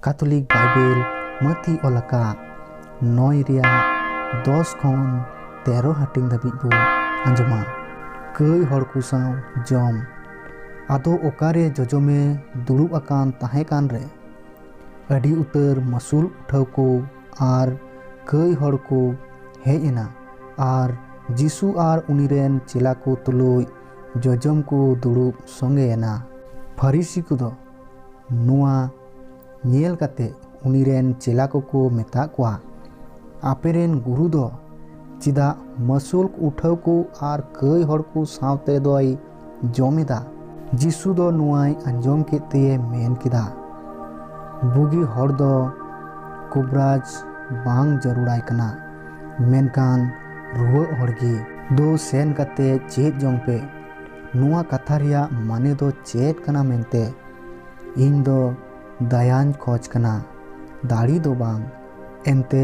Catholic Bible मती ओलका 9 रिया 10 खन 13 हाटिंग Dhabi बो आंजमा कई हर को साव जम आदो ओकारे जजमे दुड़ुब आकान ताहे कान रे अडी उतर मसूल उठाव को आर कई हर को hedge Anna are Jisshu are उनीरेन चेला को तुलुय जजम को दुड़ुब संगे एना फरीसी को दो नुआ नेल काते उनीरेन चेला को मेता कोआ आपेरेन गुरु दो चिदा मसूल उठाव को आर कई हर को सावते दोय जमेदा जीसु दो नुआय आंजम केते मेन किदा बुगी हर दो कुबराज बांग जरूराय कना मेनकान रुआ हरगी दो सेन काते चेत जोंग पे नुआ कथा रिया माने दो चेत कना मेनते इन दो दयान खोज कना दाड़ी दो बांग एनते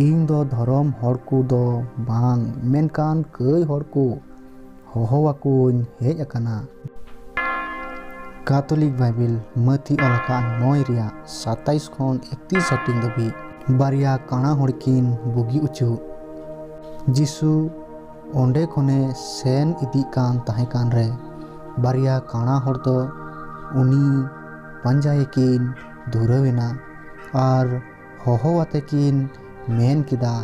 इन दो धर्म हर को दो बांग मेनकान कई हर को होहवाकुन हेज अकाना। कैथोलिक बाइबल मती ओलका 9 रिया 27 खन 31 हाटिंग दबी बारिया काना हड़किन बुगी उचु जीसु ओंडे खने सेन इदी कान ताहे कान रे बारिया काना हर दो उनी पंजायकिन धुरवेना आर होहवाते किन मेन किदा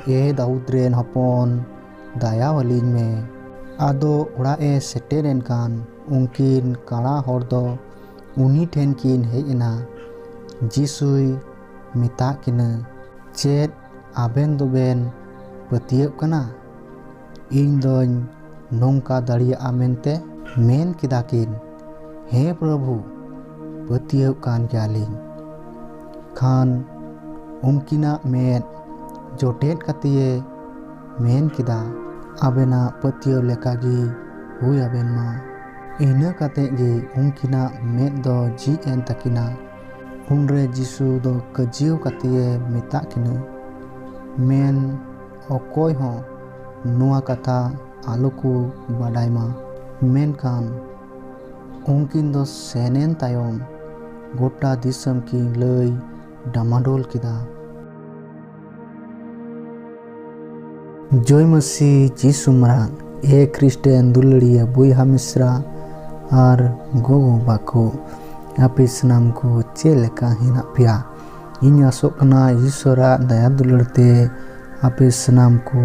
ए दाऊद रेन हपन दाया वालिन में आदो उड़ा ए सेटेरेन कान उनकिन काना हर दो उनी ठेन किन हेज एना जीसुई मिता किना चेत आबेन दोबेन पतियब कना इन दोन नोंका दाड़िया मेनते मेन किदा किन हे प्रभु पतियब कान ग्यालिन खान उनकिना मेन जोटेट कतिये मेन किदा आबेना पतियब लेकागी हुई आबेन मा इना काते गे उनकिना मेद दो जी एन तकिना उनरे जीसु दो कजियो कतिये मिता किना मेन अकोय हो नुआ कथा आलो को बाडाय मा मेन कान उनकिन दो सेनेन तायम गोटा दिसम की लय डामाडोल किदा जय मसी जीसु मरांग ए क्रिस्टियन दुलड़िया बुहा मिश्रा आर गोगो बाको आपे सनाम को चेलेका हिना पिया इन आसोक कना ईश्वरा दया दुलड़ते आपे सनाम को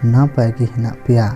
नापाय के हिना पिया।